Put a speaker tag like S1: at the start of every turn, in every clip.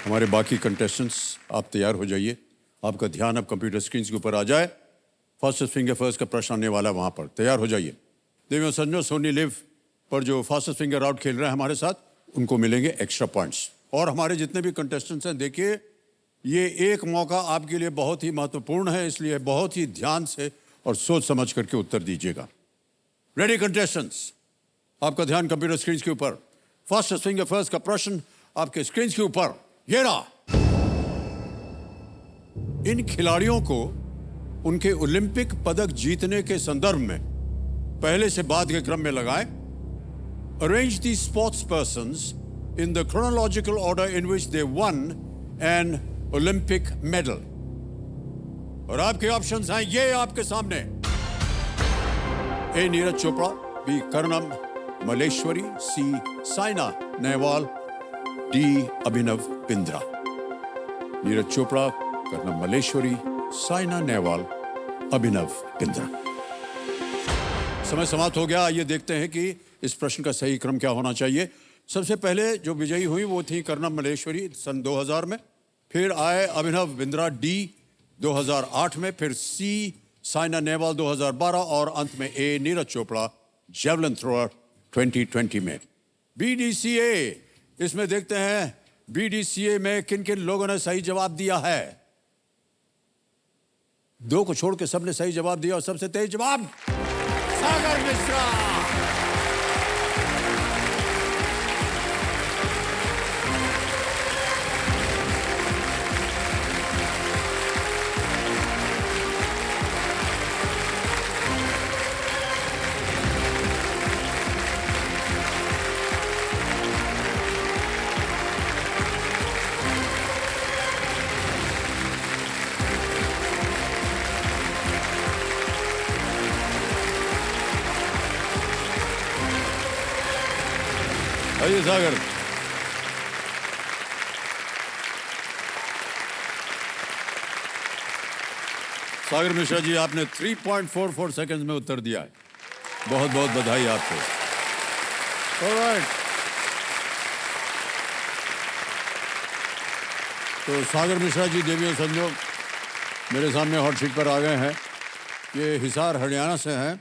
S1: हमारे बाकी कंटेस्टेंट्स आप तैयार हो जाइए। आपका ध्यान अब कंप्यूटर स्क्रीन के ऊपर आ जाए। फास्टेस्ट फिंगर फर्स्ट का प्रश्न आने वाला है, वहां पर तैयार हो जाइए। देवियों संजो, सोनी लिव पर जो फास्टेस्ट फिंगर राउंड खेल रहे हैं हमारे साथ, उनको मिलेंगे एक्स्ट्रा पॉइंट्स। और हमारे जितने भी कंटेस्टेंट्स हैं, देखिए ये एक मौका आपके लिए बहुत ही महत्वपूर्ण है, इसलिए बहुत ही ध्यान से और सोच समझ करके उत्तर दीजिएगा। रेडी कंटेस्टेंट्स, आपका ध्यान कंप्यूटर स्क्रीन के ऊपर। फास्टेस्ट फिंगर फर्स्ट का प्रश्न आपके स्क्रीन के ऊपर ये रहा। इन खिलाड़ियों को उनके ओलंपिक पदक जीतने के संदर्भ में पहले से बाद के क्रम में लगाएं। Arrange the sports persons in the chronological order in which they one an Olympic medal. और आपके ऑप्शंस हैं ये आपके सामने। ए नीरज चोपड़ा, बी कर्णम मलेश्वरी, सी साइना नेहवाल, डी अभिनव बिंद्रा। नीरज चोपड़ा, कर्णम मलेश्वरी, साइना नेहवाल, अभिनव बिंद्रा। समय समाप्त हो गया। आइए देखते हैं कि इस प्रश्न का सही क्रम क्या होना चाहिए। सबसे पहले जो विजयी हुई वो थी कर्णम मलेश्वरी सन 2000 में, फिर आए अभिनव बिंद्रा डी 2008 में, फिर सी साइना नेहवाल 2012 और अंत में ए नीरज चोपड़ा जेवलिन थ्रोअर 2020 में। बीडीसीए, इसमें देखते हैं बीडीसीए में किन किन लोगों ने सही जवाब दिया है। दो को छोड़ के सबने सही जवाब दिया और सबसे तेज जवाब सागर मिश्रा। आइए सागर। सागर मिश्रा जी, आपने 3.44 सेकंड्स में उत्तर दिया है। बहुत बहुत बधाई आपको। ऑलराइट, तो सागर मिश्रा जी, देवियों संजो मेरे सामने हॉट सीट पर आ गए हैं। ये हिसार हरियाणा से हैं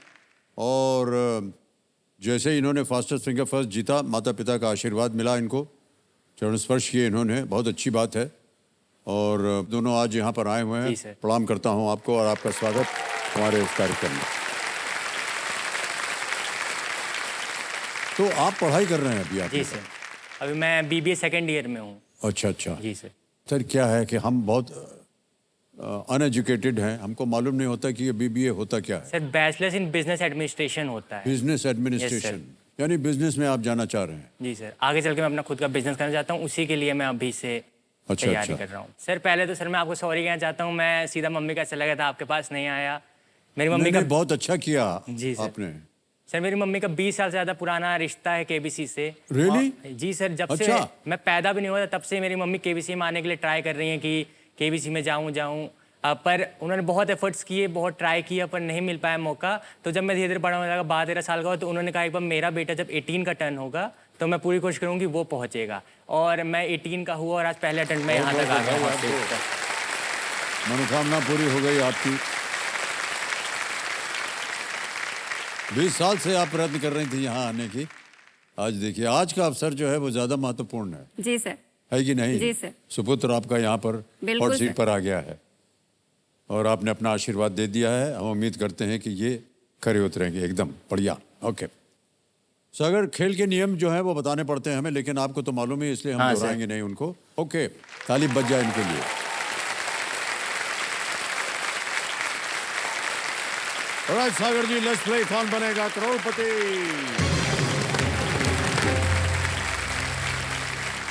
S1: और जैसे इन्होंने फास्टेस्ट फिंगर फर्स्ट जीता, माता पिता का आशीर्वाद मिला इनको, चरण स्पर्श किए इन्होंने, बहुत अच्छी बात है। और दोनों आज यहाँ पर आए हुए हैं। प्रणाम करता हूँ आपको और आपका स्वागत हमारे इस कार्यक्रम में। तो आप पढ़ाई कर रहे हैं अभी? आप
S2: जी सर, अभी मैं बीबीए सेकेंड ईयर में हूँ।
S1: अच्छा अच्छा।
S2: जी सर।
S1: सर क्या है कि हम बहुत अनएजुकेटेड हैं, हमको मालूम नहीं होता कि ये बीबीए होता क्या है।
S2: Sir bachelors in business administration होता है।
S1: बिजनेस एडमिनिस्ट्रेशन, यानी बिजनेस में आप जाना चाह रहे हैं?
S2: जी सर, आगे चल के मैं अपना खुद का बिजनेस करना चाहता हूँ, उसी के लिए मैं अभी से तैयारी कर रहा हूँ। सर पहले तो सर मैं आपको सॉरी कहना चाहता हूँ, मैं सीधा मम्मी का चला गया था, आपके पास नहीं आया। मेरी मम्मी का
S1: बहुत अच्छा किया
S2: जी सर
S1: आपने।
S2: सर मेरी मम्मी का 20 साल से ज़्यादा पुराना रिश्ता है केबीसी से।
S1: रियली?
S2: जी सर, जब से मैं पैदा भी नहीं हुआ था तब से मेरी मम्मी केबीसी में आने के लिए ट्राई कर रही हैं कि केबीसी में जाऊँ। पर उन्होंने बहुत एफर्ट्स किए, बहुत ट्राई किया, पर नहीं मिल पाया मौका। तो जब मैं धीरे धीरे बड़ा होने लगा, 12-13 साल का हुआ, तो उन्होंने कहा एक बार मेरा बेटा जब 18 का टर्न होगा तो मैं पूरी कोशिश करूँगी वो पहुँचेगा। और मैं 18 का हुआ और आज पहले अटेम्प्ट में यहाँ तक आ गया।
S1: मनोकामना पूरी हो गई आपकी। 20 साल से आप प्रयत्न कर रही थी यहाँ आने की। आज देखिए, आज का अवसर जो है वो ज्यादा महत्वपूर्ण है।
S3: जी सर।
S1: है कि नहीं?
S3: जी सर।
S1: सुपुत्र आपका यहाँ पर हॉट सीट पर आ गया है और आपने अपना आशीर्वाद दे दिया है। हम उम्मीद करते हैं कि ये खरे उतरेंगे एकदम बढ़िया। ओके सागर, खेल के नियम जो है वो बताने पड़ते हैं हमें, लेकिन आपको तो मालूम है इसलिए हम दोहराएंगे नहीं उनको। ओके, ताली बज जाए इनके लिए। Alright Sagar ji, let's play Kaun Banega Crorepati.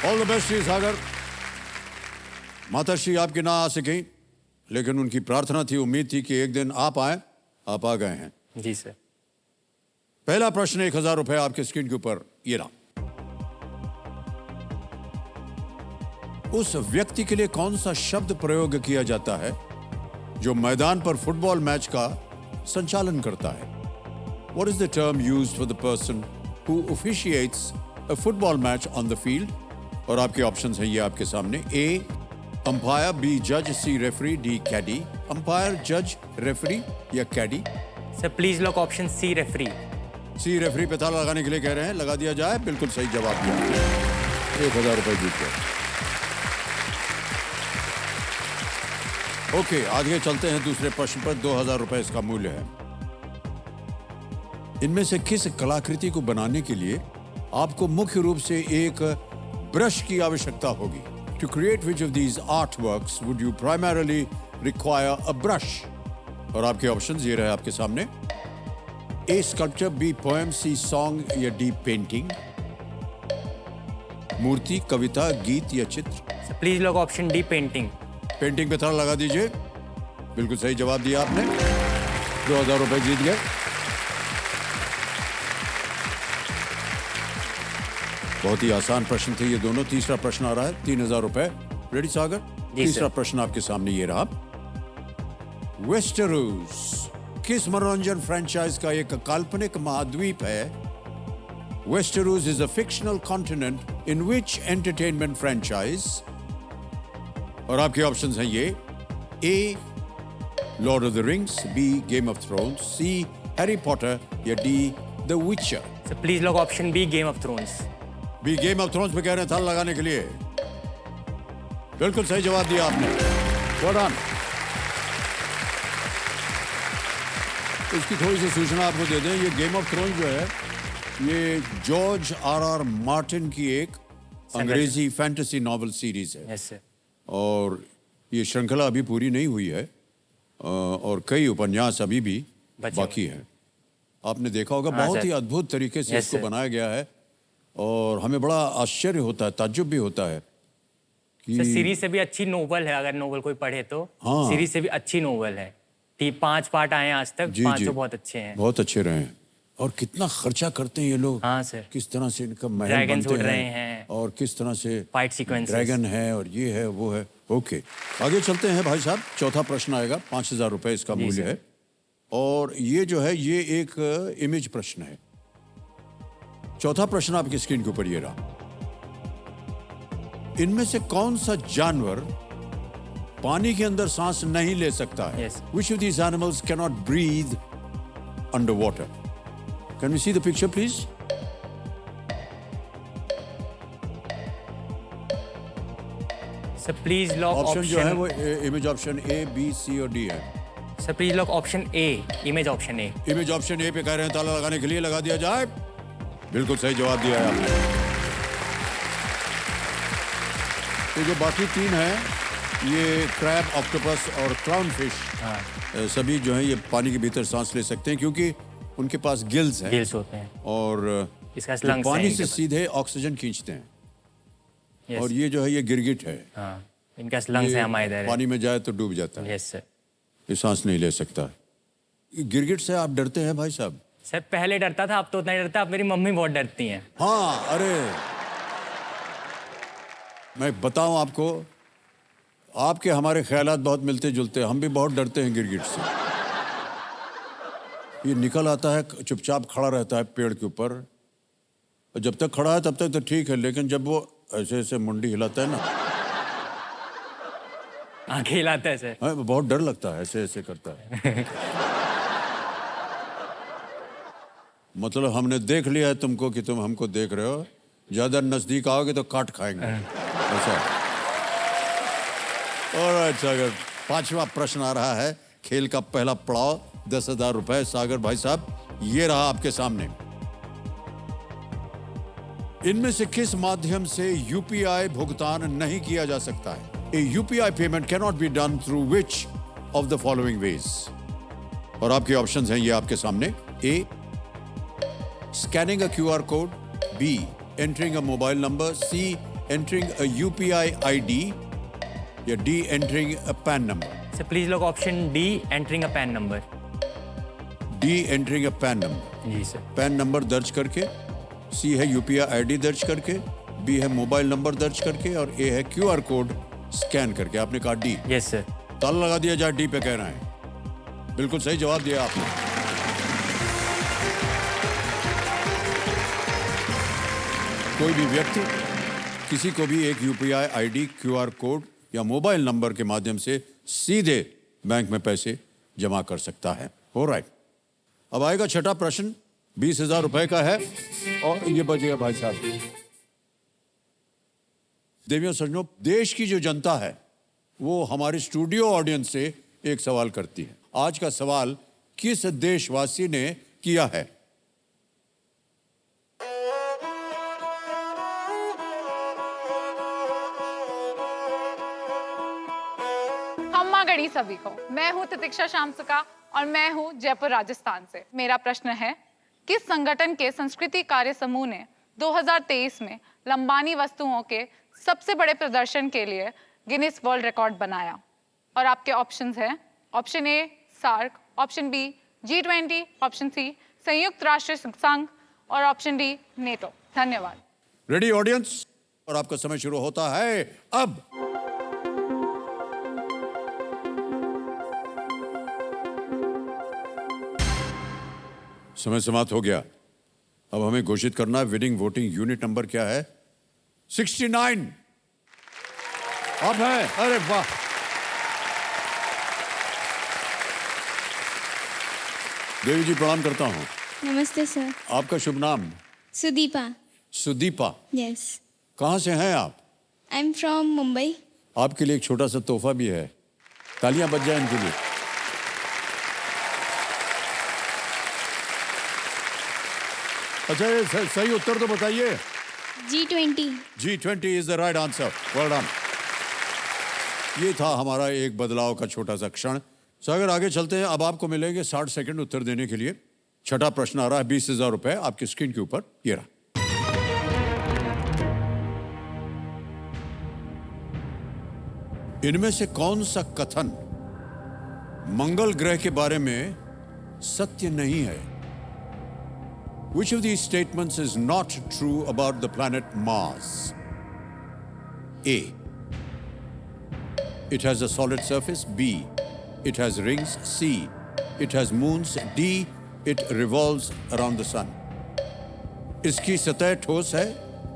S1: All the best ji Sagar. माताश्री आपके ना आ सकें, लेकिन उनकी प्रार्थना थी, उम्मीद थी कि एक दिन आप आए। आप आ गए हैं।
S2: जी सर।
S1: पहला प्रश्न 1000 रुपए आपके स्क्रीन के ऊपर ये रहा। उस व्यक्ति के लिए कौन सा शब्द प्रयोग किया जाता है जो मैदान पर फुटबॉल मैच का संचालन करता है? What is the term used for the person who officiates a football match on the field? और आपके ऑप्शंस हैं ये आपके सामने। ए अंपायर, बी जज, C referee, D caddie. Umpire, जज, रेफरी या caddie?
S2: Sir please lock option C referee.
S1: C referee पे ताला लगाने के लिए कह रहे हैं, लगा दिया जाए। बिल्कुल सही जवाब दिया, 1000 रुपए जीत गए। ओके, आगे चलते हैं दूसरे प्रश्न पर। 2000 रुपए इसका मूल्य है। इनमें से किस कलाकृति को बनाने के लिए आपको मुख्य रूप से एक ब्रश की आवश्यकता होगी? To create which of these art works would you primarily require a brush? और आपके ऑप्शंस ये रहे आपके सामने। A sculpture, B poem, C song या डी पेंटिंग। मूर्ति, कविता, गीत या चित्र?
S2: Sir please lock option D painting.
S1: Painting पे ताला लगा दीजिए। बिल्कुल सही जवाब दिया आपने, 2000 रुपए जीत गए। बहुत ही आसान प्रश्न थे ये दोनों। तीसरा प्रश्न आ रहा है, 3000 रुपए। रेडी सागर?
S2: जी
S1: तीसरा
S2: सर।
S1: प्रश्न आपके सामने ये रहा। वेस्टेरोस किस मनोरंजन फ्रेंचाइज का एक काल्पनिक महाद्वीप है? Westeros is a fictional continent in which entertainment franchise? और आपके ऑप्शंस हैं ये। A Lord of the Rings, B Game of Thrones, C Harry Potter या D the Witcher?
S2: Sir please lock option B Game of Thrones.
S1: B Game of Thrones पे कह रहे हैं ताला लगाने के लिए। बिल्कुल सही जवाब दिया आपने, well done। इसकी थोड़ी सी सूचना आपको दे दें, ये गेम ऑफ थ्रोन्स जो है ये जॉर्ज आर मार्टिन की एक अंग्रेजी फैंटेसी नॉवल सीरीज है।
S2: Yes sir.
S1: और ये श्रृंखला अभी पूरी नहीं हुई है और कई उपन्यास अभी भी बाकी हैं। आपने देखा होगा,
S2: हाँ,
S1: बहुत
S2: सर।
S1: ही अद्भुत तरीके से
S2: यस,
S1: इसको
S2: सर।
S1: बनाया गया है और हमें बड़ा आश्चर्य होता है, ताज्जुब भी होता है कि
S2: सर सीरीज से भी अच्छी नोवेल है, अगर नोवेल कोई पढ़े तो।
S1: हाँ।
S2: सीरीज से भी अच्छी नोवेल है। 5 पार्ट आए हैं आज तक,
S1: जी,
S2: 5
S1: जी।
S2: बहुत अच्छे हैं।
S1: बहुत अच्छे रहे हैं। और कितना खर्चा करते हैं ये लोग।
S2: हाँ सर।
S1: किस तरह से इनका महल
S2: ड्रैगन्स
S1: बनते
S2: उड़ रहे
S1: हैं
S2: हैं।
S1: और किस तरह से
S2: फाइट सीक्वेंसेस।
S1: ड्रैगन है और ये है वो है। ओके, आगे चलते हैं भाई साहब। चौथा प्रश्न आएगा, 5000 रुपए इसका
S2: जी,
S1: मूल्य
S2: सर।
S1: है। और ये जो है ये एक इमेज प्रश्न है। चौथा प्रश्न आपकी स्क्रीन के ऊपर ये रहा। इनमें से कौन सा जानवर पानी के अंदर सांस नहीं ले सकता है?
S2: Yes.
S1: Which of these animals cannot breathe underwater? Can we see the picture, please?
S2: Sir please lock
S1: option जो है वो
S2: option.
S1: Image option A, B, C और डी है।
S2: Sir please lock option A, image option A.
S1: Image option A पे कह रहे हैं ताला लगाने के लिए, लगा दिया जाए। बिल्कुल सही जवाब दिया है आपने। तो जो बाकी 3 है, ये क्रैब, ऑक्टोपस और क्लाउन फिश, सभी जो है ये पानी के भीतर सांस ले सकते हैं क्योंकि उनके पास गिल्स हैं।
S2: गिल्स होते हैं।
S1: और
S2: इसका
S1: ये
S2: lungs हैं
S1: पानी
S2: इनके
S1: से
S2: पास।
S1: सीधे ऑक्सीजन खींचते हैं।
S2: Yes.
S1: और ये जो है ये गिरगिट है।
S2: हाँ, इनका लंग्स
S1: ये
S2: है हमारे इधर।
S1: पानी में जाए तो डूब जाता है,
S2: यस सर।
S1: ये सांस नहीं ले सकता। ये गिरगिट से आप डरते हैं भाई साहब?
S2: सर पहले डरता था, अब तो उतना नहीं डरता। अब मेरी मम्मी बहुत डरती हैं।
S1: हाँ, अरे मैं बताऊं आपको, आपके हमारे ख्यालात बहुत मिलते जुलते हैं। हम भी बहुत डरते हैं गिरगिट से। ये निकल आता है, चुपचाप खड़ा रहता है पेड़ के ऊपर, और जब तक खड़ा है तब तक तो ठीक है, लेकिन जब वो ऐसे ऐसे मुंडी हिलाता है ना,
S2: आंखें हिलाता है सर।
S1: हाँ, बहुत डर लगता है, ऐसे ऐसे करता है। मतलब हमने देख लिया है तुमको कि तुम हमको देख रहे हो, ज्यादा नजदीक आओगे तो काट खाएंगे, ऐसा। ऑलराइट सागर, 5वां प्रश्न आ रहा है। खेल का पहला पड़ाव, 10,000 रुपए। सागर भाई साहब, ये रहा आपके सामने। इनमें से किस माध्यम से यूपीआई भुगतान नहीं किया जा सकता है? A UPI payment cannot be done through which of the following ways? और आपके ऑप्शंस हैं ये आपके सामने। A, scanning a QR code, B, entering a mobile number, C, entering a UPI ID, या D, entering a PAN number?
S2: Sir please lock option D, entering a PAN number.
S1: D, entering a PAN number.
S2: जी sir.
S1: PAN number दर्ज करके, C है UPI ID दर्ज करके, B है mobile number दर्ज करके, और A है क्यूआर कोड स्कैन करके। आपने कहा डी।
S2: Yes sir.
S1: ताला लगा दिया जाए, डी पे कह रहे हैं। बिल्कुल सही जवाब दिया आपने। कोई भी व्यक्ति किसी को भी एक यूपीआई आईडी, क्यूआर कोड या मोबाइल नंबर के माध्यम से सीधे बैंक में पैसे जमा कर सकता है। ऑलराइट, अब आएगा छठा प्रश्न, 20,000 रुपए का है और ये बचेगा भाई साहब। देवियों सज्जनों, देश की जो जनता है वो हमारे स्टूडियो ऑडियंस से एक सवाल करती है। आज का सवाल किस देशवासी ने किया है?
S3: हम्मा गड़ी सभी को। मैं हूं तितिक्षा शामसुका और मैं हूं जयपुर राजस्थान से। मेरा प्रश्न है, किस संगठन के संस्कृति कार्य समूह ने 2023 में लंबानी वस्तुओं के सबसे बड़े प्रदर्शन के लिए गिनीज वर्ल्ड रिकॉर्ड बनाया? और आपके ऑप्शंस हैं, option A SAARC, option B G20, option C संयुक्त राष्ट्र संघ और ऑप्शन डी नेटो। धन्यवाद।
S1: रेडी ऑडियंस, और आपका समय शुरू होता है अब। समय समाप्त हो गया। अब हमें घोषित करना है विनिंग वोटिंग यूनिट नंबर क्या है? 69 अब है। अरे वाह, देवी जी प्रणाम करता हूँ।
S4: नमस्ते सर।
S1: आपका शुभ नाम?
S4: सुदीपा।
S1: सुदीपा,
S4: यस।
S1: कहाँ से हैं आप?
S4: I am from Mumbai.
S1: आपके लिए एक छोटा सा तोहफा भी है, तालियां बज जाए इनके लिए। अच्छा, ये सही उत्तर तो बताइए।
S4: G20।
S1: G20 is the right answer. Well done. ये था हमारा एक बदलाव का छोटा सा क्षण। सागर, आगे चलते हैं। अब आपको मिलेंगे 60 सेकंड उत्तर देने के लिए। छठा प्रश्न आ रहा है, 20,000 रुपए आपकी स्क्रीन के ऊपर। ये रहा। इनमें से कौन सा कथन मंगल ग्रह के बारे में सत्य नहीं है? Which of these statements is not true about the planet Mars? A, it has a solid surface. B, it has rings. C, it has moons. D, it revolves around the sun. इसकी सतह ठोस है,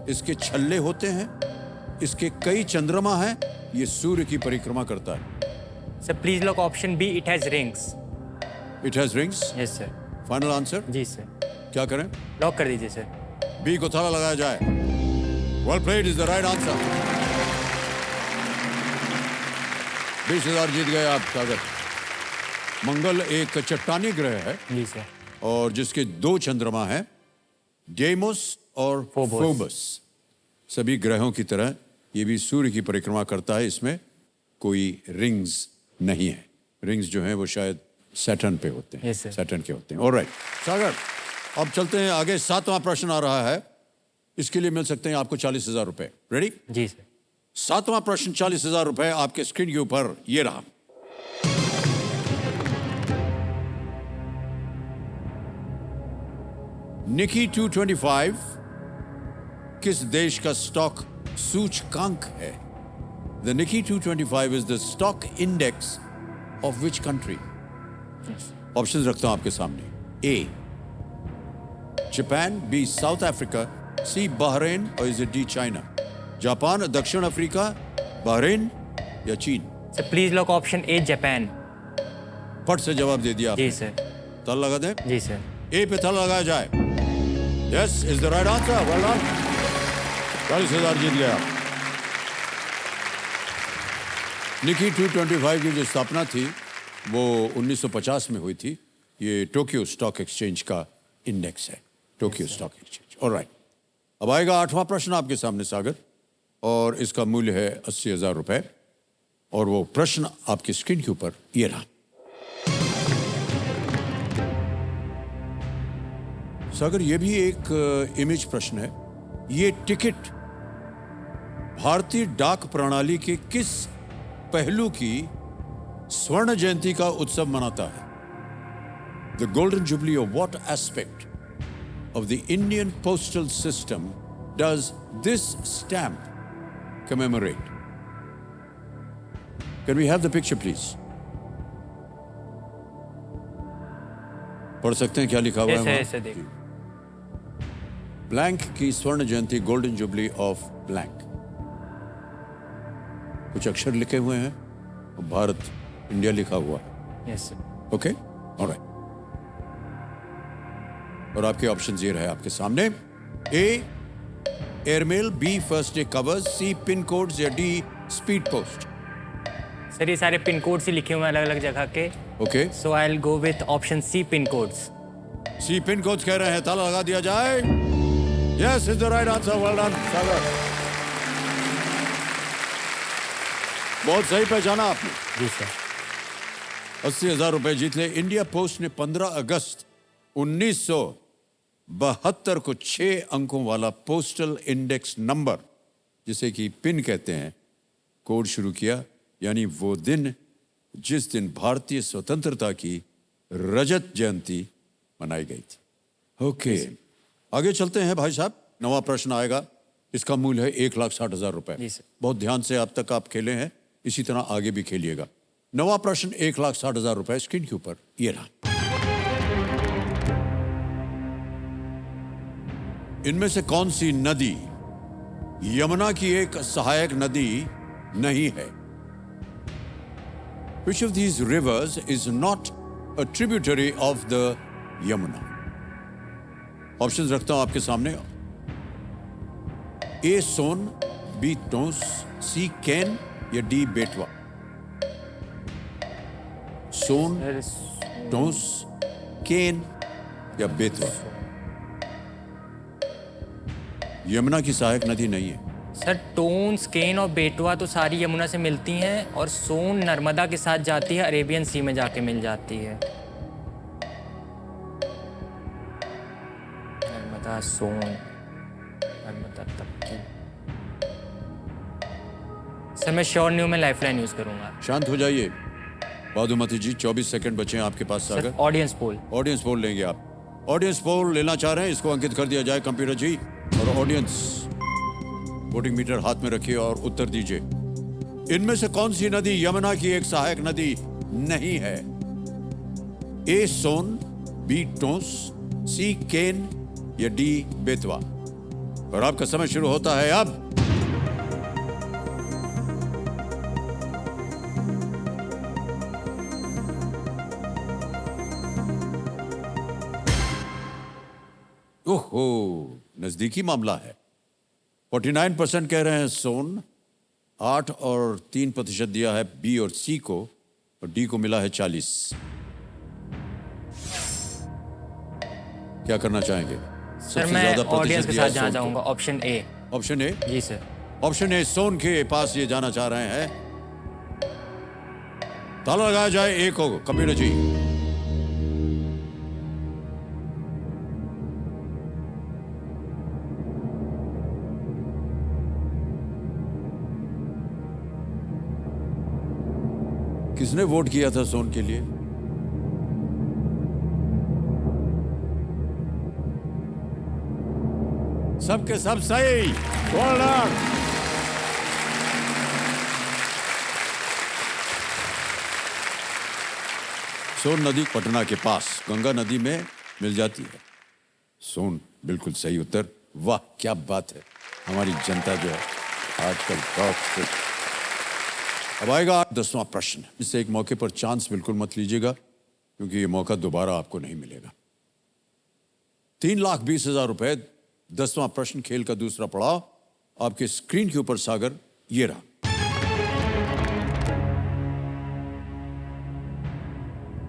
S1: इसके छल्ले होते हैं, इसके कई चंद्रमा हैं, ये सूर्य की परिक्रमा करता है।
S2: Sir please lock option B, it has rings.
S1: It has rings.
S2: Yes sir.
S1: Final answer?
S2: जी सर।
S1: क्या करें?
S2: लॉक कर दीजिए सर।
S1: बी को ताला लगाया जाए। Well played is the right answer. 20,000 जीत गए आप सागर। मंगल एक चट्टानी ग्रह है
S2: जी सर।
S1: और जिसके 2 चंद्रमा हैं, डेमोस और
S2: फोबोस।
S1: फोबस। सभी ग्रहों की तरह ये भी सूर्य की परिक्रमा करता है। इसमें कोई रिंग्स नहीं है। रिंग्स जो हैं वो शायद सैटर्न पे होते हैं।
S2: Yes, sir.
S1: सैटर्न के होते हैं। ऑलराइट सागर, अब चलते हैं आगे। 7वां प्रश्न आ रहा है, इसके लिए मिल सकते हैं आपको 40,000 रुपए। रेडी?
S2: जी सर।
S1: 7वां प्रश्न, 40,000 रुपए आपके स्क्रीन के ऊपर। ये रहा। निकी 225 किस देश का स्टॉक सूचकांक है? The Nikkei 225 is the stock index of which country? Options रखता हूं आपके सामने। A Japan, B South Africa, C Bahrain और इज डी चाइना? जापान, दक्षिण अफ्रीका, बहरीन या चीन?
S2: Sir please lock option A, Japan.
S1: फट से जवाब दे दिया आपने।
S2: जी सर।
S1: ताला लगा दे।
S2: जी सर।
S1: ए पे ताला लगाया जाए। Yes is the right answer. Well done. 40,000 जीत गया। निकी 225 की जो स्थापना थी वो 1950 में हुई थी। ये टोक्यो स्टॉक एक्सचेंज का इंडेक्स है, टोक्यो स्टॉक एक्सचेंज। ऑलराइट, अब आएगा 8वां प्रश्न आपके सामने सागर, और इसका मूल्य है 80,000 रुपए। और वो प्रश्न आपकी स्क्रीन के ऊपर ये रहा। सागर, ये भी एक इमेज प्रश्न है। ये टिकट भारतीय डाक प्रणाली के किस पहलू की स्वर्ण जयंती का उत्सव मनाता है? The golden jubilee of what aspect of the Indian postal system does this stamp commemorate? Can we have the picture please? पढ़ सकते हैं क्या लिखा हुआ है?
S2: ऐसे देख।
S1: ब्लैंक की स्वर्ण जयंती, गोल्डन जुबली ऑफ ब्लैंक। कुछ अक्षर लिखे हुए हैं और भारत इंडिया लिखा हुआ है।
S2: Yes sir.
S1: Okay, alright. और आपके ऑप्शन ये रहे आपके सामने। A airmail, B first day covers, C pin codes या डी स्पीड पोस्ट।
S2: सर ये सारे पिन कोड्स ही लिखे हुए हैं अलग अलग जगह के,
S1: okay,
S2: so I will go with option C, pin codes.
S1: C pin codes कह रहे हैं, ताला लगा दिया जाए। Yes is the right answer, well done Sagar. बहुत सही पहचाना आपने।
S2: जी सर।
S1: 80,000 रुपए जीत ले। इंडिया पोस्ट ने 15 अगस्त 1972 को 6 अंकों वाला पोस्टल इंडेक्स नंबर, जिसे कि पिन कहते हैं, कोड शुरू किया। यानी वो दिन जिस दिन भारतीय स्वतंत्रता की रजत जयंती मनाई गई थी। ओके, आगे चलते हैं भाई साहब। नवा प्रश्न आएगा, इसका मूल्य है 1,60,000 रुपए।
S2: जी सर।
S1: बहुत ध्यान से अब तक आप खेले हैं, इसी तरह आगे भी खेलिएगा। नवा प्रश्न 1,60,000 रुपए स्क्रीन के ऊपर ये रहा। इनमें से कौन सी नदी यमुना की एक सहायक नदी नहीं है? Which of these rivers is not a tributary of the Yamuna? Options रखता हूं आपके सामने। ए सोन, बी टोंस, सी कैन या डी बेटवा। सोन, टोंस, केन या बेतवा। यमुना की सहायक नदी नहीं है।
S2: सर टोन्स, केन और बेटवा तो सारी यमुना से मिलती हैं, और सोन नर्मदा के साथ जाती है, अरेबियन सी में जाके मिल जाती है। नर्मदा, सोन, नर्मदा तप्ती। सर मैं श्योर नहीं हूँ, मैं लाइफलाइन यूज करूंगा।
S1: शांत हो जाइए बादुमती जी, 24 सेकंड बचे हैं आपके पास।
S2: सर
S1: सागर,
S2: ऑडियंस पोल।
S1: ऑडियंस पोल लेंगे आप? ऑडियंस पोल लेना चाह रहे हैं, इसको अंकित कर दिया जाए कंप्यूटर जी। और ऑडियंस वोटिंग मीटर हाथ में रखिए और उत्तर दीजिए। इनमें से कौन सी नदी यमुना की एक सहायक नदी नहीं है? ए सोन, बी टोंस, सी केन या डी बेतवा। और आपका समय शुरू होता है अब। ओहो, नजदीकी मामला है। 49% कह रहे हैं सोन, 8 और 3% दिया है बी और सी को, और डी को मिला है 40। क्या करना चाहेंगे?
S2: सर मैं ऑडियंस के साथ जाना चाहूंगा, ऑप्शन ए।
S1: Option A?
S2: जी सर।
S1: ऑप्शन ए सोन के पास ये जाना चाह रहे हैं। ताला लगाया जाए ए को कंप्यूटर जी। किसने वोट किया था सोन के लिए? सबके सब सही। Well done. सोन नदी पटना के पास गंगा नदी में मिल जाती है। सोन बिल्कुल सही उत्तर। वाह क्या बात है, हमारी जनता जो है आजकल बहुत। अब आएगा 10वां प्रश्न। इससे एक मौके पर चांस बिल्कुल मत लीजिएगा, क्योंकि ये मौका दोबारा आपको नहीं मिलेगा। 3,20,000 रुपए। 10वां प्रश्न, खेल का दूसरा पड़ाव आपके स्क्रीन के ऊपर सागर ये रहा।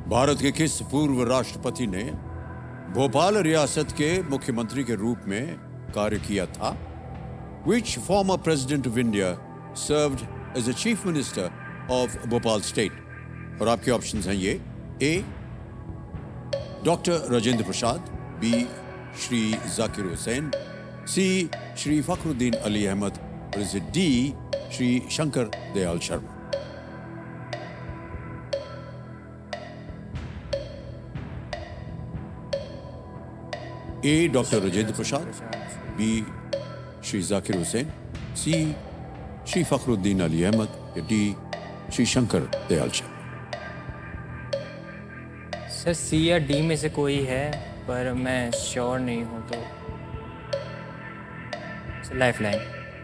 S1: भारत के किस पूर्व राष्ट्रपति ने भोपाल रियासत के मुख्यमंत्री के रूप में कार्य किया था? Which former president of India served as the chief minister of Bhopal state? और आपके ऑप्शंस हैं ये। ए डॉक्टर राजेंद्र प्रसाद, बी श्री जाकिर हुसैन, सी श्री फखरुद्दीन अली अहमद, और इसे डी श्री शंकर दयाल शर्मा। ए डॉक्टर राजेंद्र प्रसाद, बी श्री जाकिर हुसैन, सी श्री फखरुद्दीन अली अहमद या डी श्री शंकर दयाल शर्मा।
S2: सर सी या डी में से कोई है, पर मैं श्योर नहीं हूँ, तो लाइफलाइन।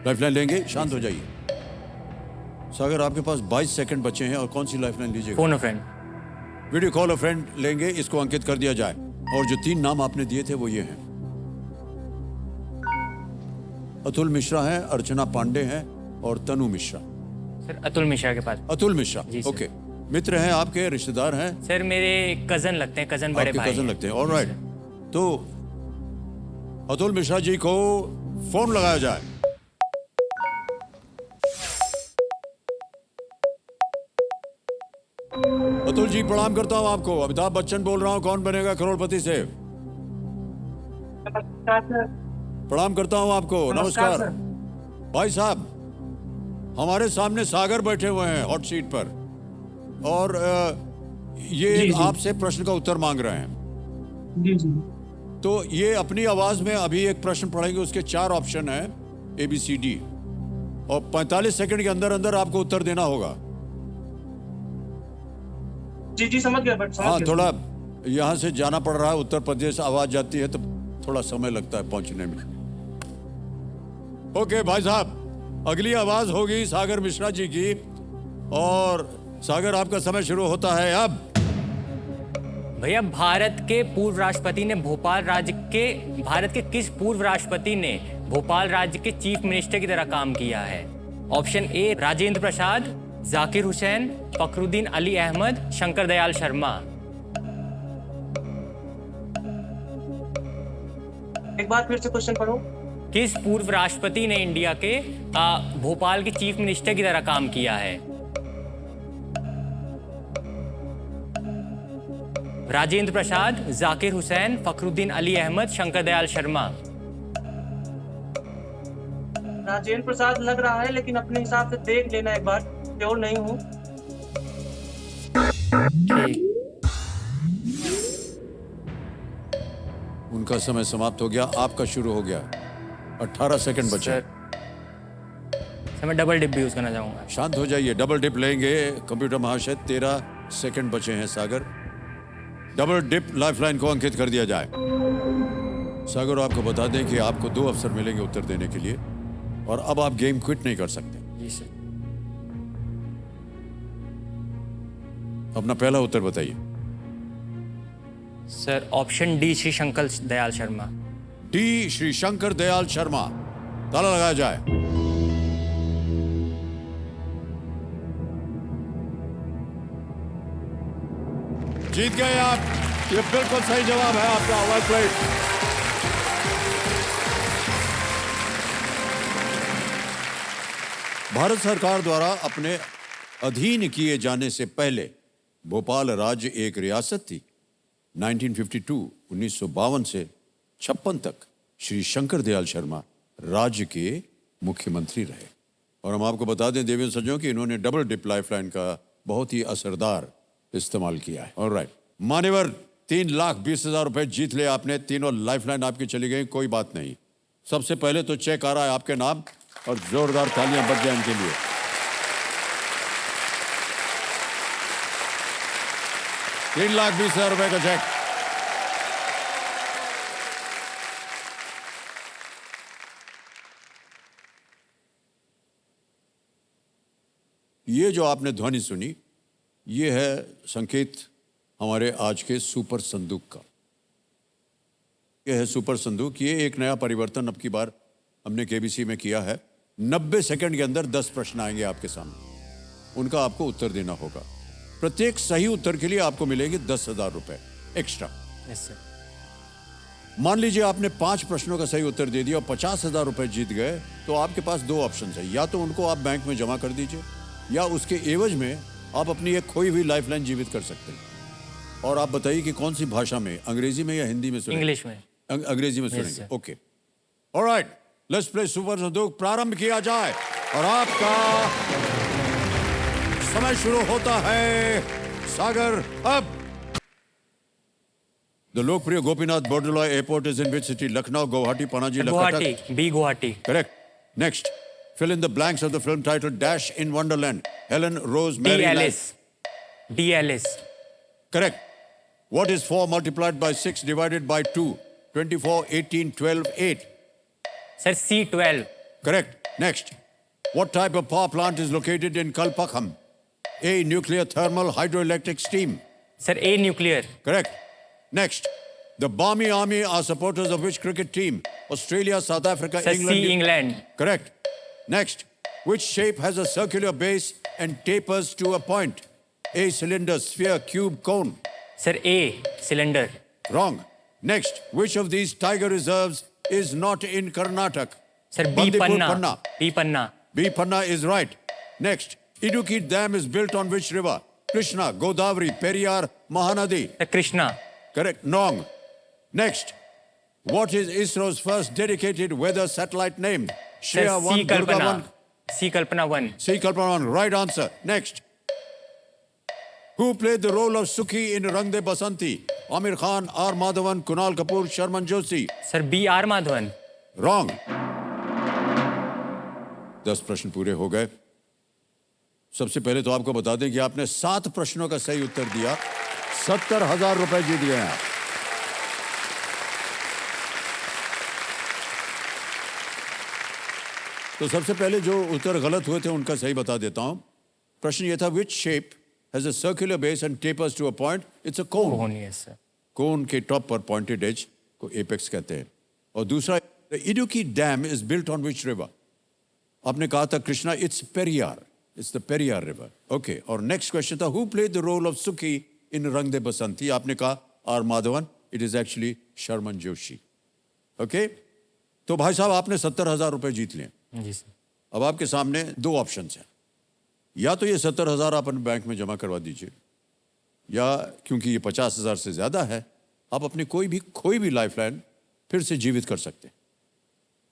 S1: लाइफलाइन लेंगे? शांत हो जाइए। सागर आपके पास 22 सेकंड बचे हैं और कौन सी लाइफलाइन लीजिएगा?
S2: फोन अ फ्रेंड।
S1: वीडियो कॉल अ फ्रेंड लेंगे, इसको अंकित कर दिया जाए। और जो 3 नाम आपने दिए थे वो ये हैं, अतुल मिश्रा हैं, अर्चना पांडे हैं और तनु मिश्रा।
S2: सर अतुल मिश्रा के पास।
S1: अतुल मिश्रा,
S2: जी सर।
S1: ओके। मित्र हैं आपके, रिश्तेदार हैं?
S2: सर मेरे कजन लगते हैं, कजन बड़े
S1: आपके
S2: भाई
S1: कजन
S2: हैं।
S1: लगते हैं, ऑलराइट। तो अतुल मिश्रा जी को फोन लगाया जाए। अतुल जी प्रणाम करता हूं आपको, अमिताभ बच्चन बोल रहा हूं, कौन बनेगा करोड़पति से। प्रणाम करता हूं आपको, नमस्कार। भाई साहब, हमारे सामने सागर बैठे हुए हैं हॉट सीट पर और ये आपसे प्रश्न का उत्तर मांग रहे हैं।
S5: जी जी।
S1: तो ये अपनी आवाज में अभी एक प्रश्न पढ़ेंगे, उसके 4 ऑप्शन हैं ABCD और 45 सेकंड के अंदर अंदर आपको उत्तर देना होगा।
S5: जी जी समझ गया, बट
S1: हाँ, थोड़ा यहाँ से जाना पड़ रहा है, उत्तर प्रदेश आवाज जाती है तो थोड़ा समय लगता है पहुंचने में। ओके भाई साहब, अगली आवाज होगी सागर मिश्रा जी की और सागर आपका समय शुरू होता है अब।
S2: भैया भारत के पूर्व राष्ट्रपति ने भोपाल राज्य के भारत के किस पूर्व राष्ट्रपति ने भोपाल राज्य के चीफ मिनिस्टर की तरह काम किया है? ऑप्शन ए राजेंद्र प्रसाद, जाकिर हुसैन, फखरुद्दीन अली अहमद, शंकर दयाल शर्मा।
S5: एक बार फिर से क्वेश्चन पढ़ो।
S2: किस पूर्व राष्ट्रपति ने इंडिया के भोपाल के चीफ मिनिस्टर की तरह काम किया है? राजेंद्र प्रसाद, जाकिर हुसैन, फखरुद्दीन अली अहमद, शंकर दयाल शर्मा।
S5: राजेंद्र प्रसाद लग रहा है, लेकिन अपने हिसाब से देख लेना एक बार, श्योर नहीं हूँ।
S2: ठीक।
S1: उनका समय समाप्त हो गया, आपका शुरू हो गया। 18 सेकंड बचे।
S2: सर मैं डबल डिप भी यूज करना चाहूंगा।
S1: शांत हो जाइए, डबल डिप लेंगे कंप्यूटर महाशय। 13 सेकंड बचे हैं सागर। डबल डिप लाइफलाइन को अंकित कर दिया जाए। सागर आपको बता दें कि आपको 2 अवसर मिलेंगे उत्तर देने के लिए और अब आप गेम क्विट नहीं कर सकते।
S2: जी सर।
S1: अपना पहला उत्तर बताइए।
S2: Sir option D Shri Shankar Dayal Sharma.
S1: D Shri Shankar Dayal Sharma, ताला लगाया जाए। जीत गए आप, ये बिल्कुल सही जवाब है आपका। Well played. भारत सरकार द्वारा अपने अधीन किए जाने से पहले भोपाल राज्य एक रियासत थी। 1952 से 56 तक श्री शंकर दयाल शर्मा राज्य के मुख्यमंत्री रहे। और हम आपको बता दें देवी सज्जनों कि इन्होंने डबल डिप लाइफलाइन का बहुत ही असरदार इस्तेमाल किया है। ऑलराइट, मान्यवर 3,20,000 रुपए जीत ले आपने। तीनों लाइफलाइन आपकी चली गई, कोई बात नहीं। सबसे पहले तो चेक आ रहा है आपके नाम और जोरदार तालियां बज जाए इनके लिए। ₹3,20,000 का चेक। ये जो आपने ध्वनि सुनी, ये है संकेत हमारे आज के सुपर संदूक का। ये है सुपर संदूक। ये एक नया परिवर्तन अब की बार हमने केबीसी में किया है। 90 सेकंड के अंदर 10 प्रश्न आएंगे आपके सामने, उनका आपको उत्तर देना होगा। प्रत्येक सही उत्तर के लिए आपको मिलेंगे 10,000 रुपए एक्स्ट्रा।
S2: Yes sir.
S1: मान लीजिए आपने 5 प्रश्नों का सही उत्तर दे दिया और 50,000 रुपए जीत गए, तो आपके पास 2 ऑप्शन है। या तो उनको आप बैंक में जमा कर दीजिए या उसके एवज में आप अपनी एक खोई हुई लाइफलाइन जीवित कर सकते हैं। और आप बताइए कि कौन सी भाषा में, अंग्रेजी में या हिंदी में सुनेंगे?
S2: इंग्लिश में।
S1: अंग्रेजी में
S2: Yes,
S1: सुनेंगे,
S2: sir.
S1: Okay. Alright, let's play super संदूक। प्रारंभ किया जाए और आपका समय शुरू होता है सागर अब। The Lokpriya Gopinath Bordoloi airport is in which city? Lucknow, Guwahati, Panaji,
S2: Guwahati. B Guwahati.
S1: Correct. Next, fill in the blanks of the film titled Dash in Wonderland. Helen Rose
S2: D
S1: Mary
S2: Alice. D Alice.
S1: Correct. What is 4 multiplied by 6 divided by 2? 24, 18, 12, 8.
S2: Sir C12।
S1: Correct. Next. What type of power plant is located in Kalpakham? A. Nuclear thermal hydroelectric steam.
S2: Sir a nuclear.
S1: Correct. Next. The Barmy Army are supporters of which cricket team? Australia, South Africa,
S2: sir
S1: England.
S2: C England.
S1: Correct. Next. Which shape has a circular base and tapers to a point? A. Cylinder, sphere, cube, cone.
S2: Sir a cylinder.
S1: Wrong. Next. Which of these tiger reserves is not in Karnataka?
S2: Sir B
S1: Bandipur,
S2: Panna.
S1: Panna.
S2: B Panna.
S1: B. Panna is right. Next. Idukki Dam is built on which river? Krishna, Godavari, Periyar, Mahanadi.
S2: Sir Krishna.
S1: Correct. Wrong. Next. What is ISRO's first dedicated weather satellite named?
S2: Sir
S1: Shreya
S2: C
S1: 1, Durga
S2: Kalpana.
S1: 1.
S2: C Kalpana 1.
S1: C. Kalpana 1. Right answer. Next. Who played the role of Sukhi in Rang De Basanti? Amir Khan, R. Madhavan, Kunal Kapoor, Sharman Joshi.
S2: Sir B R Madhavan.
S1: Wrong. 10 प्रश्न पूरे हो गए. सबसे पहले तो आपको बता दें कि आपने 7 प्रश्नों का सही उत्तर दिया. 70,000 रुपए जीत गए हैं आप. तो सबसे पहले जो उत्तर गलत हुए थे उनका सही बता देता हूं. प्रश्न ये था which shape has a circular base and tapers to a point. It's a cone.
S2: कौन है सर?
S1: कोन के टॉप पर पॉइंटेड एज को एपेक्स कहते हैं. और दूसरा the Idukki dam is built on which river? आपने कहा था Krishna. It's Periyar. It's the Periyar river. Okay. और नेक्स्ट क्वेश्चन था who played the role of Sukhi in Rang De Basanti? आपने कहा R Madhavan. It is actually Sharman Joshi. Okay. तो भाई साहब आपने 70,000 रुपए जीत लिए.
S2: जी सर.
S1: अब आपके सामने 2 ऑप्शंस हैं. या तो ये 70,000 आप अपने बैंक में जमा करवा दीजिए, या क्योंकि ये 50,000 से ज्यादा है आप अपनी कोई भी लाइफलाइन फिर से जीवित कर सकते हैं.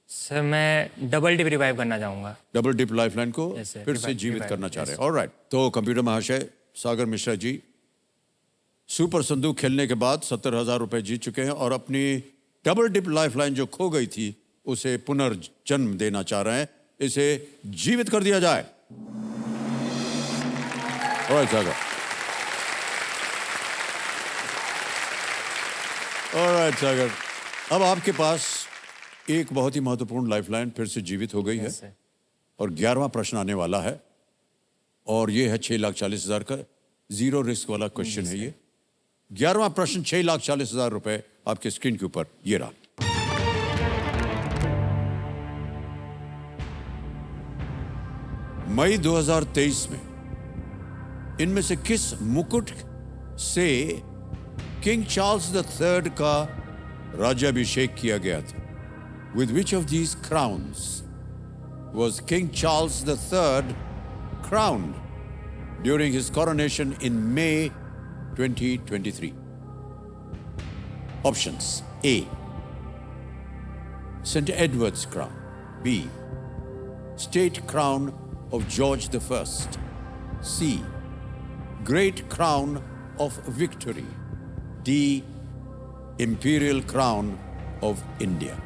S2: सर मैं डबल डिप रिवाइव करना चाहूँगा.
S1: डबल डिप लाइफलाइन को
S2: Yes, sir.
S1: फिर से
S2: Revive,
S1: जीवित
S2: revive,
S1: करना चाह रहे
S2: yes.
S1: हैं. ऑलराइट. तो कंप्यूटर महाशय सागर मिश्रा जी सुपर संदूक खेलने के बाद 70,000 रुपए जीत चुके हैं और अपनी डबल डिप लाइफलाइन जो खो गई थी उसे पुनर्जन्म देना चाह रहे हैं. इसे जीवित कर दिया जाए. ऑलराइट सागर. ऑलराइट सागर. अब आपके पास एक बहुत ही महत्वपूर्ण लाइफलाइन फिर से जीवित हो गई है.
S2: Yes, sir.
S1: और 11वां प्रश्न आने वाला है और ये है 6,40,000 का जीरो रिस्क वाला क्वेश्चन है. ये 11वां प्रश्न 6,40,000 रुपए आपके स्क्रीन के ऊपर ये रहा. मई 2023 में इनमें से किस मुकुट से किंग चार्ल्स III का राज्याभिषेक किया गया था? With which of these crowns was King Charles III crowned during his coronation in May 2023? Options: A. St. Edward's crown. B. State crown of George I. C. Great crown of Victory. D. Imperial crown of India.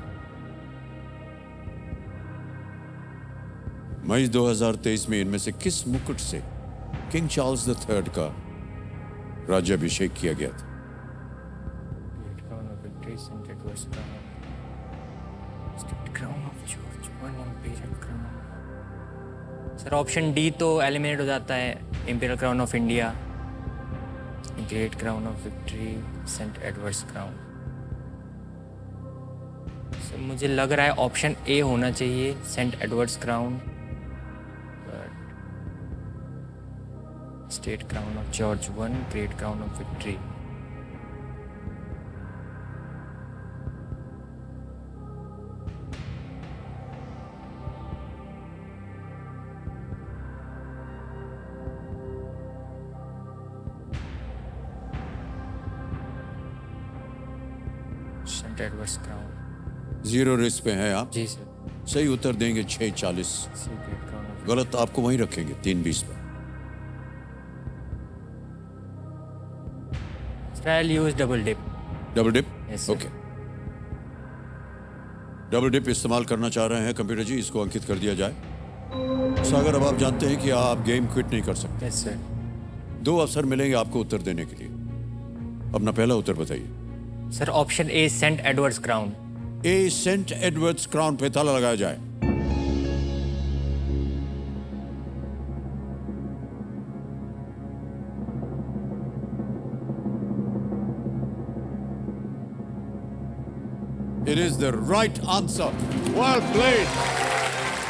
S1: मई 2023 में इनमें से किस मुकुट से king Charles III का राज्याभिषेक किया गया था?
S2: Crown of Victory, St. Edward's Crown. State Crown of George I, Imperial Crown. Sir option D तो एलिमिनेट हो जाता है. Imperial crown of India, great crown of victory, saint Edward's crown. Sir मुझे लग रहा है ऑप्शन ए होना चाहिए, saint Edward's crown. State crown of George I, great crown of victory. Saint Edward's crown.
S1: Zero risk पे हैं आप.
S2: जी सर.
S1: सही उत्तर देंगे 6,40.
S2: Great crown of.
S1: गलत आपको वहीं रखेंगे 3,20 पर.
S2: I'll use double dip.
S1: Double dip.
S2: Yes, sir.
S1: ओके. डबल डिप इस्तेमाल करना चाह रहे हैं कंप्यूटर जी, इसको अंकित कर दिया जाए. सागर अब आप जानते हैं कि आप गेम क्विट नहीं कर सकते.
S2: Yes, sir.
S1: 2 अवसर मिलेंगे आपको उत्तर देने के लिए. अपना पहला उत्तर बताइए.
S2: Sir option A saint Edward's crown.
S1: A. Saint Edward's crown पे ताला लगाया जाए. It is the right answer. Well played.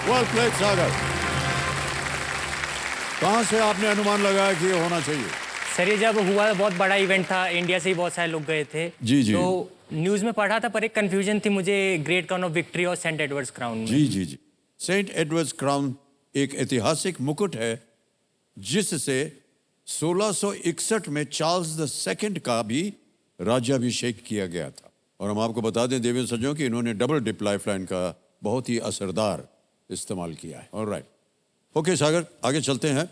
S1: Well played, सागर. कहाँ से आपने अनुमान लगाया कि ये होना चाहिए?
S2: सर ये जब हुआ बहुत बड़ा इवेंट था, इंडिया से ही बहुत सारे लोग गए थे।
S1: जी, जी।
S2: तो न्यूज़ में पढ़ा था, पर एक कंफ्यूजन थी मुझे ग्रेट क्राउन ऑफ विक्ट्री और सेंट एडवर्ड्स क्राउन में।
S1: जी जी जी। सेंट एडवर्ड्स क्राउन एक ऐतिहासिक मुकुट है जिससे 1661 में चार्ल्स द सेकंड का भी राज्याभिषेक किया गया था। और हम आपको बता दें देवेंद्र सज्जनों कि इन्होंने डबल डिप लाइफलाइन का बहुत ही असरदार इस्तेमाल किया है। ऑलराइट, ओके सागर, आगे चलते हैं।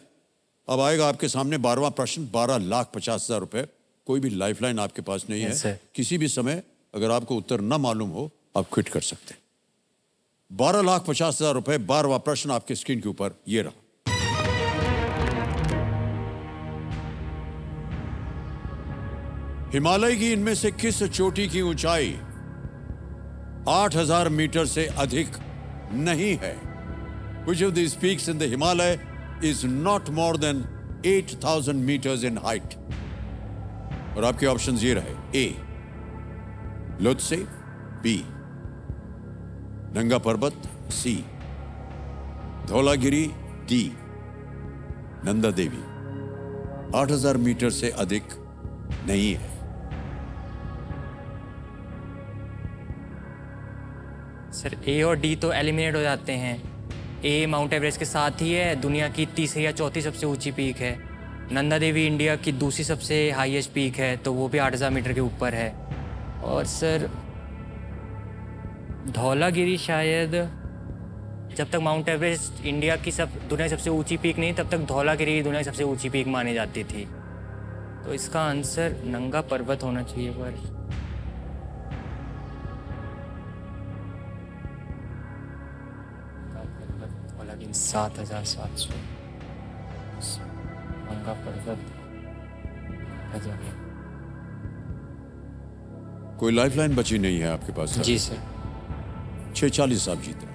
S1: अब आएगा आपके सामने 12वां प्रश्न, 12,50,000 रुपए। कोई भी लाइफलाइन आपके पास नहीं
S2: Yes,
S1: है।
S2: sir.
S1: किसी भी समय अगर आपको उत्तर न मालूम हो आप क्विट कर सकते हैं। 12,50,000 रुपए, 12वां प्रश्न आपके स्क्रीन के ऊपर ये रहा। हिमालय की इनमें से किस चोटी की ऊंचाई 8,000 मीटर से अधिक नहीं है? Which of these peaks in the Himalaya is not more than 8,000 meters in height? और आपके ऑप्शंस ये रहे। ए लोत्से, बी नंगा पर्वत, सी धौलागिरी, डी नंदा देवी। 8,000 मीटर से अधिक नहीं है।
S2: सर ए और डी तो एलिमिनेट हो जाते हैं। ए माउंट एवरेस्ट के साथ ही है, दुनिया की तीसरी या चौथी सबसे ऊंची पीक है। नंदा देवी इंडिया की दूसरी सबसे हाईएस्ट पीक है, तो वो भी 8,000 मीटर के ऊपर है। और सर धौलागिरी शायद, जब तक माउंट एवरेस्ट इंडिया की दुनिया की सबसे ऊंची पीक नहीं, तब तक धौलागिरी दुनिया की सबसे ऊंची पीक मानी जाती थी। तो इसका आंसर नंगा पर्वत होना चाहिए। पर धौलागिरी 7,700, नंगा पर्वत 8,000।
S1: कोई लाइफलाइन बची नहीं है आपके पास?
S2: जी सर।
S1: 640 आप जीत रहे हैं।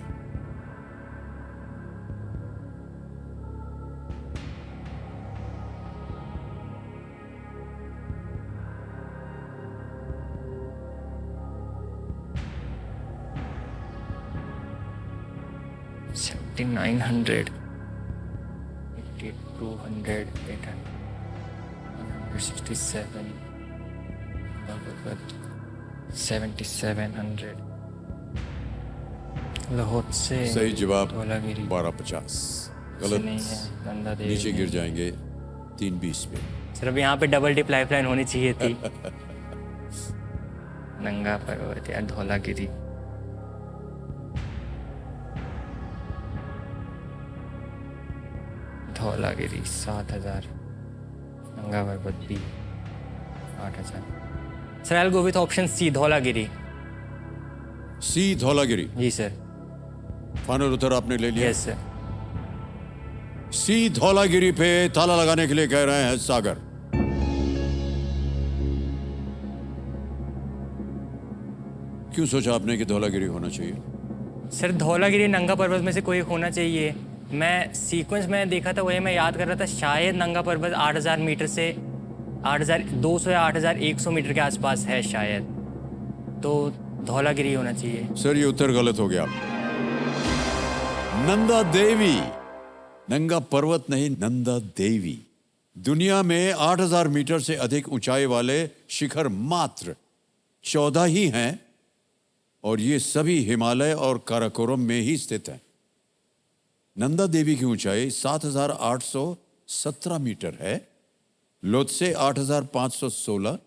S2: $7,900, 8,200, 167, 7,700। लाहौर से
S1: सही जवाब
S2: धौलागिरी
S1: 12,50।
S2: से
S1: गलत,
S2: नहीं है, नंदा देवी
S1: नीचे
S2: नहीं।
S1: गिर जाएंगे 320 पे।
S2: सर अब यहाँ पे डबल डिप लाइफलाइन होनी चाहिए थी। नंगा पर्वत या धौलागिरी। धौलागिरी 7,000, नंगा पर्वत भी 8,000। Sir I will go with option C, Dhaulagiri.
S1: C Dhaulagiri
S2: ji sir.
S1: Final उत्तर आपने ले लिया?
S2: Yes sir.
S1: सी धौलागिरी पे ताला लगाने के लिए कह रहे हैं सागर। क्यों सोचा आपने कि धौलागिरी होना चाहिए?
S2: सर धौलागिरी नंगा पर्वत में से कोई होना चाहिए। मैं सीक्वेंस में देखा था, वही मैं याद कर रहा था, शायद नंगा पर्वत 8,000 मीटर से 8,200 या 8,100 मीटर के आसपास है शायद, तो धौलागिरी होना चाहिए।
S1: सर ये उत्तर गलत हो गया। नंदा देवी, नंगा पर्वत नहीं, नंदा देवी। दुनिया में 8,000 मीटर से अधिक ऊंचाई वाले शिखर मात्र 14 ही हैं और ये सभी हिमालय और काराकोरम में ही स्थित हैं। नंदा देवी की ऊंचाई 7,817 मीटर है, लोत्से 8,516,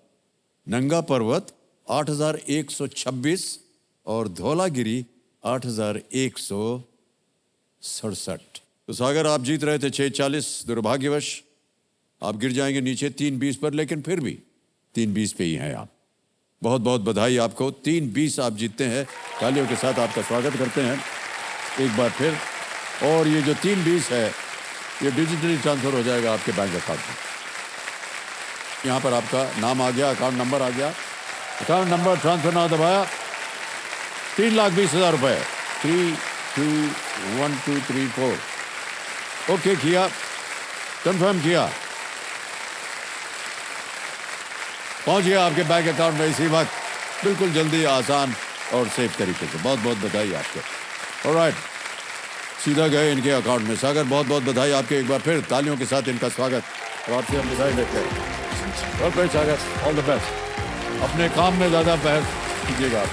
S1: नंगा पर्वत 8,126 और धौलागिरी 8,167। तो सागर आप जीत रहे थे 640। दुर्भाग्यवश आप गिर जाएंगे नीचे 320 पर, लेकिन फिर भी 320 पे ही हैं आप। बहुत बहुत बधाई आपको, 320 आप जीतते हैं। तालियों के साथ आपका स्वागत करते हैं एक बार फिर। और ये जो 320 है ये डिजिटली ट्रांसफर हो जाएगा आपके बैंक अकाउंट में। यहाँ पर आपका नाम आ गया, अकाउंट नंबर आ गया, अकाउंट नंबर ट्रांसफर ना दबाया, 3,20,000 रुपए। 3, 2, 1, 2, 3, 4 ओके किया, कंफर्म किया, पहुंच गया आपके बैंक अकाउंट में इसी वक्त। बिल्कुल जल्दी, आसान और सेफ तरीके से। बहुत बहुत बधाई आपको। ऑलराइट, सीधा गए इनके अकाउंट में। सागर, बहुत बहुत बधाई आपके। एक बार फिर तालियों के साथ इनका स्वागत। और आपसे हम बधाई लेते हैं। और भाई सागर, ऑल द बेस्ट। अपने काम में ज़्यादा बहस कीजिएगा।